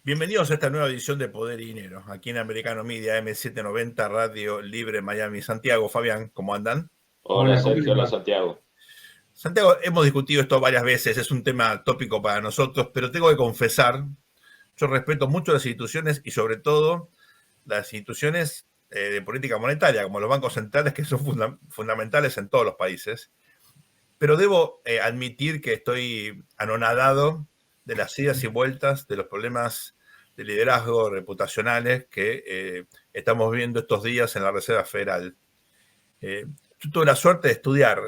Bienvenidos a esta nueva edición de Poder y Dinero, aquí en Americano Media, M790, Radio Libre Miami, Santiago. Fabián, ¿cómo andan? Hola Hola, ¿cómo le Sergio, hola va? Santiago. Santiago, hemos discutido esto varias veces, es un tema tópico para nosotros, pero tengo que confesar, yo respeto mucho las instituciones y sobre todo las instituciones de política monetaria, como los bancos centrales, que son fundamentales en todos los países, pero debo admitir que estoy anonadado de las idas y vueltas, de los problemas de liderazgo reputacionales que estamos viendo estos días en la Reserva Federal. Yo tuve la suerte de estudiar,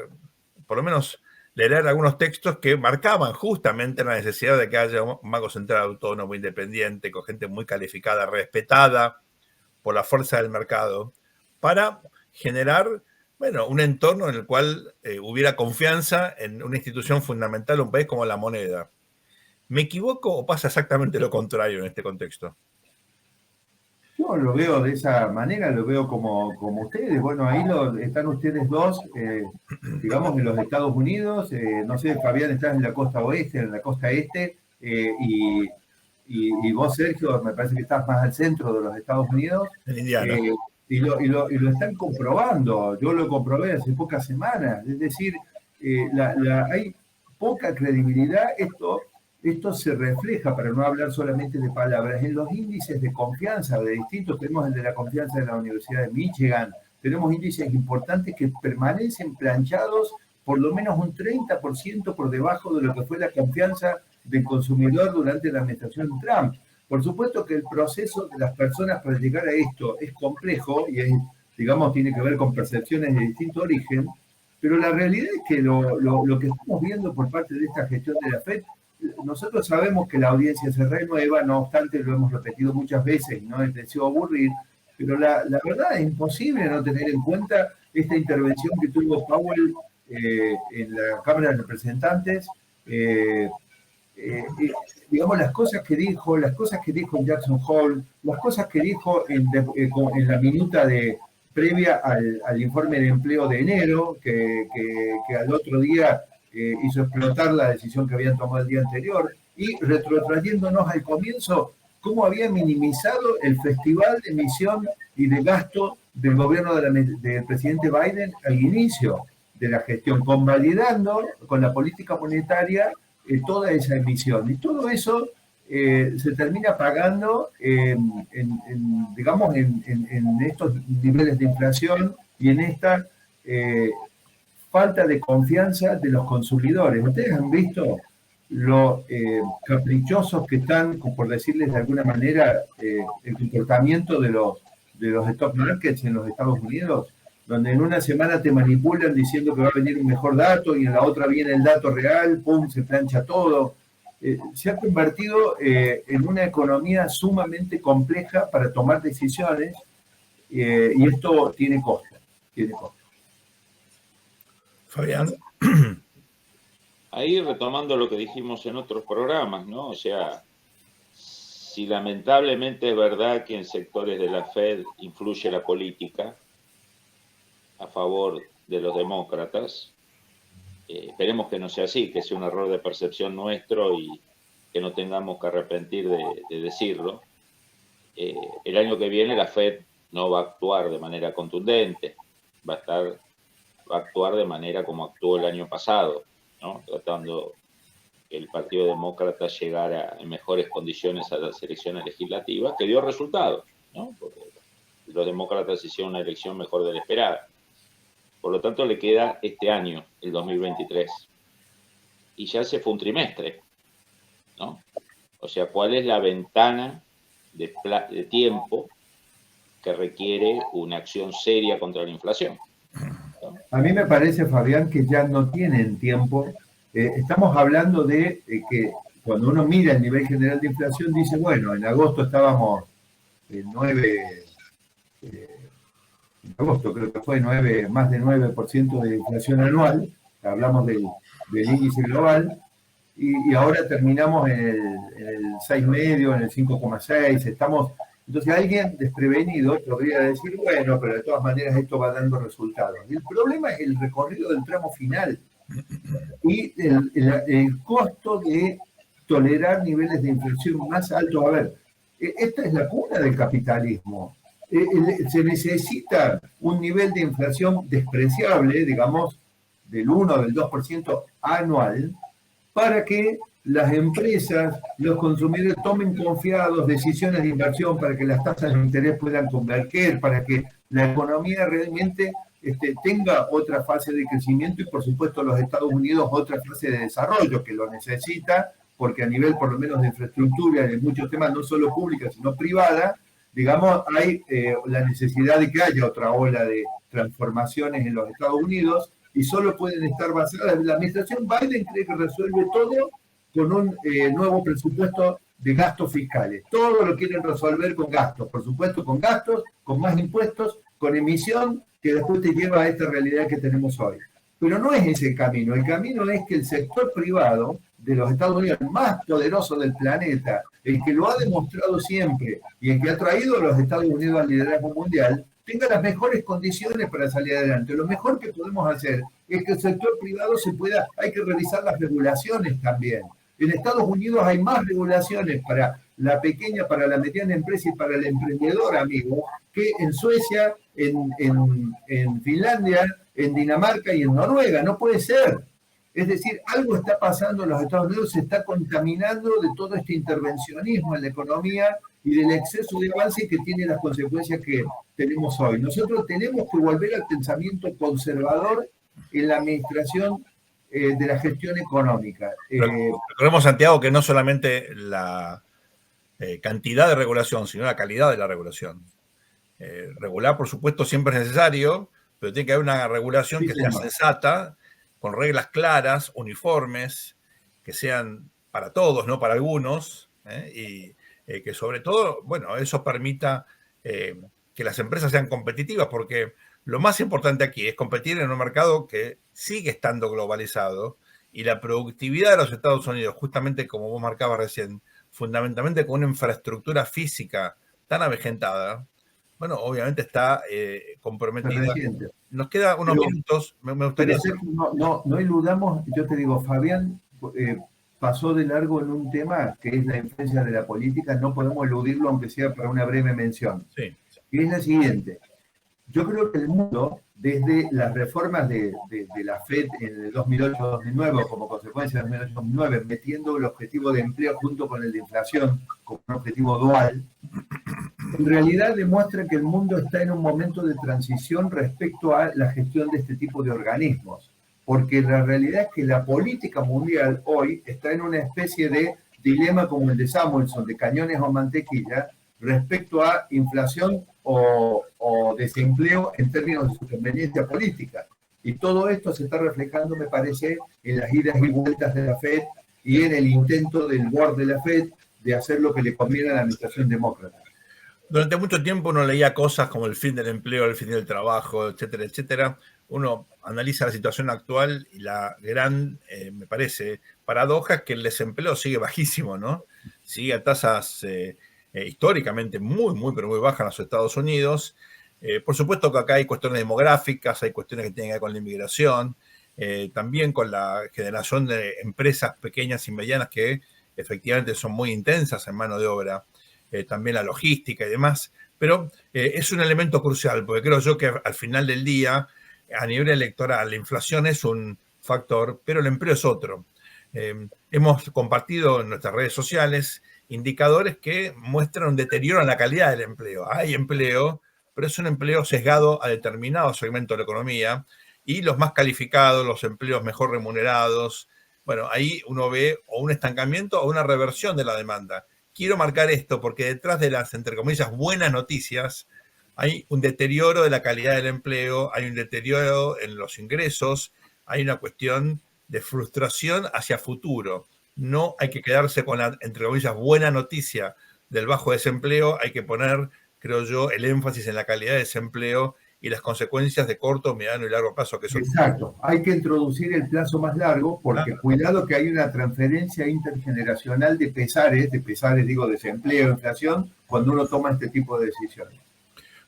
por lo menos leer algunos textos que marcaban justamente la necesidad de que haya un banco central autónomo, independiente, con gente muy calificada, respetada por la fuerza del mercado, para generar, bueno, un entorno en el cual hubiera confianza en una institución fundamental de un país como la moneda. ¿Me equivoco o pasa exactamente lo contrario en este contexto? Yo lo veo de esa manera, lo veo como ustedes. Bueno, ahí están ustedes dos, digamos, en los Estados Unidos. No sé, Fabián, estás en la costa oeste, en la costa este, y vos, Sergio, me parece que estás más al centro de los Estados Unidos. En Indiana. eh, y lo están comprobando. Yo lo comprobé hace pocas semanas. Es decir, hay poca credibilidad. Esto se refleja, para no hablar solamente de palabras, en los índices de confianza de distintos. Tenemos el de la confianza de la Universidad de Michigan, tenemos índices importantes que permanecen planchados por lo menos un 30% por debajo de lo que fue la confianza del consumidor durante la administración Trump. Por supuesto que el proceso de las personas para llegar a esto es complejo y digamos, tiene que ver con percepciones de distinto origen, pero la realidad es que lo que estamos viendo por parte de esta gestión de la FED, nosotros sabemos que la audiencia se renueva, no obstante lo hemos repetido muchas veces y no es deseo aburrir, pero la verdad es imposible no tener en cuenta esta intervención que tuvo Powell en la Cámara de Representantes. eh, digamos, las cosas que dijo en Jackson Hole, las cosas que dijo en la minuta previa al informe de empleo de enero, que al otro día hizo explotar la decisión que habían tomado el día anterior, y retrotrayéndonos al comienzo, cómo había minimizado el festival de emisión y de gasto del gobierno del presidente Biden al inicio de la gestión, convalidando con la política monetaria toda esa emisión. Y todo eso se termina pagando, digamos, en estos niveles de inflación y en esta falta de confianza de los consumidores. Ustedes han visto lo caprichosos que están, por decirles de alguna manera, el comportamiento de los stock markets en los Estados Unidos, donde en una semana te manipulan diciendo que va a venir un mejor dato y en la otra viene el dato real, pum, se plancha todo. Se ha convertido en una economía sumamente compleja para tomar decisiones y esto tiene costo, tiene costo. Fabián. Ahí retomando lo que dijimos en otros programas, ¿no? O sea, si lamentablemente es verdad que en sectores de la Fed influye la política a favor de los demócratas, esperemos que no sea así, que sea un error de percepción nuestro y que no tengamos que arrepentir de decirlo. El año que viene la Fed no va a actuar de manera contundente, va a actuar de manera como actuó el año pasado, ¿no? Tratando que el Partido Demócrata llegara en mejores condiciones a las elecciones legislativas, que dio resultados, ¿no? Porque los demócratas hicieron una elección mejor de la esperada. Por lo tanto, le queda este año, el 2023. Y ya se fue un trimestre, ¿no? O sea, ¿cuál es la ventana de tiempo que requiere una acción seria contra la inflación? ¿No? A mí me parece, Fabián, que ya no tienen tiempo. Estamos hablando de que cuando uno mira el nivel general de inflación, dice, bueno, en agosto estábamos en 9, en agosto creo que fue más de 9% de inflación anual, hablamos del índice global, y ahora terminamos en el 6,5, en el 5,6, estamos. Entonces alguien desprevenido podría decir, bueno, pero de todas maneras esto va dando resultados. Y el problema es el recorrido del tramo final y el costo de tolerar niveles de inflación más altos. A ver, Esta es la cuna del capitalismo. Se necesita un nivel de inflación despreciable, digamos, del 1 o del 2% anual, para que las empresas, los consumidores tomen confiados decisiones de inversión, para que las tasas de interés puedan converger, para que la economía realmente tenga otra fase de crecimiento y, por supuesto, los Estados Unidos otra fase de desarrollo que lo necesita, porque a nivel por lo menos de infraestructura y de muchos temas, no solo pública, sino privada, digamos, hay la necesidad de que haya otra ola de transformaciones en los Estados Unidos y solo pueden estar basadas. La administración Biden cree que resuelve todo con un nuevo presupuesto de gastos fiscales. Todo lo quieren resolver con gastos, por supuesto, con gastos, con más impuestos, con emisión, que después te lleva a esta realidad que tenemos hoy. Pero no es ese el camino es que el sector privado de los Estados Unidos, el más poderoso del planeta, el que lo ha demostrado siempre y el que ha traído a los Estados Unidos al liderazgo mundial, tenga las mejores condiciones para salir adelante. Lo mejor que podemos hacer es que el sector privado hay que revisar las regulaciones también. En Estados Unidos hay más regulaciones para la pequeña, para la mediana empresa y para el emprendedor, amigo, que en Suecia, en Finlandia, en Dinamarca y en Noruega. No puede ser. Es decir, algo está pasando en los Estados Unidos, se está contaminando de todo este intervencionismo en la economía y del exceso de avance que tiene las consecuencias que tenemos hoy. Nosotros tenemos que volver al pensamiento conservador en la administración de la gestión económica. Recordemos, Santiago, que no solamente la cantidad de regulación, sino la calidad de la regulación. Regular, por supuesto, siempre es necesario, pero tiene que haber una regulación que sea sensata, con reglas claras, uniformes, que sean para todos, no para algunos, y que sobre todo, bueno, eso permita que las empresas sean competitivas, porque lo más importante aquí es competir en un mercado que sigue estando globalizado y la productividad de los Estados Unidos, justamente como vos marcabas recién, fundamentalmente con una infraestructura física tan avejentada, bueno, obviamente está comprometida. Nos quedan unos minutos. Me gustaría... No iludamos, yo te digo, Fabián pasó de largo en un tema que es la influencia de la política, no podemos eludirlo aunque sea para una breve mención. Sí. Y es la siguiente. Yo creo que el mundo, desde las reformas de la FED en el 2008-2009, como consecuencia del 2008-2009, metiendo el objetivo de empleo junto con el de inflación como un objetivo dual, en realidad demuestra que el mundo está en un momento de transición respecto a la gestión de este tipo de organismos. Porque la realidad es que la política mundial hoy está en una especie de dilema como el de Samuelson, de cañones o mantequilla, respecto a inflación o desempleo en términos de su conveniencia política. Y todo esto se está reflejando, me parece, en las idas y vueltas de la FED y en el intento del board de la FED de hacer lo que le conviene a la administración demócrata. Durante mucho tiempo uno leía cosas como el fin del empleo, el fin del trabajo, etcétera, etcétera. Uno analiza la situación actual y la gran, me parece, paradoja es que el desempleo sigue bajísimo, ¿no? Sigue a tasas históricamente muy, pero muy bajas en los Estados Unidos. Por supuesto que acá hay cuestiones demográficas, hay cuestiones que tienen que ver con la inmigración, también con la generación de empresas pequeñas y medianas que efectivamente son muy intensas en mano de obra. También la logística y demás, pero es un elemento crucial, porque creo yo que al final del día, a nivel electoral, la inflación es un factor, pero el empleo es otro. Hemos compartido en nuestras redes sociales indicadores que muestran un deterioro en la calidad del empleo. Hay empleo, pero es un empleo sesgado a determinados segmentos de la economía y los más calificados, los empleos mejor remunerados, bueno, ahí uno ve o un estancamiento o una reversión de la demanda. Quiero marcar esto porque detrás de las, entre comillas, buenas noticias, hay un deterioro de la calidad del empleo, hay un deterioro en los ingresos, hay una cuestión de frustración hacia futuro. No hay que quedarse con la, entre comillas, buena noticia del bajo desempleo, hay que poner, creo yo, el énfasis en la calidad de desempleo y las consecuencias de corto, mediano y largo plazo que son. Exacto, hay que introducir el plazo más largo porque cuidado que hay una transferencia intergeneracional de pesares digo, desempleo, inflación, cuando uno toma este tipo de decisiones.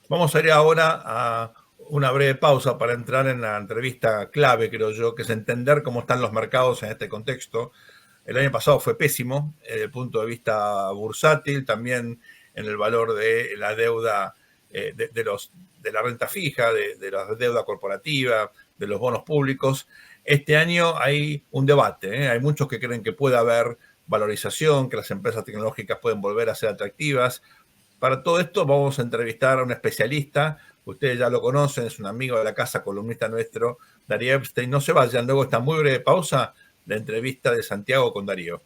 Vamos a ir ahora a una breve pausa para entrar en la entrevista clave, creo yo, que es entender cómo están los mercados en este contexto. El año pasado fue pésimo desde el punto de vista bursátil, también en el valor de la deuda, de la renta fija, de la deuda corporativa, de los bonos públicos. Este año hay un debate, hay muchos que creen que puede haber valorización, que las empresas tecnológicas pueden volver a ser atractivas. Para todo esto vamos a entrevistar a un especialista, ustedes ya lo conocen, es un amigo de la casa, columnista nuestro, Darío Epstein. No se vayan, luego esta muy breve pausa, la entrevista de Santiago con Darío.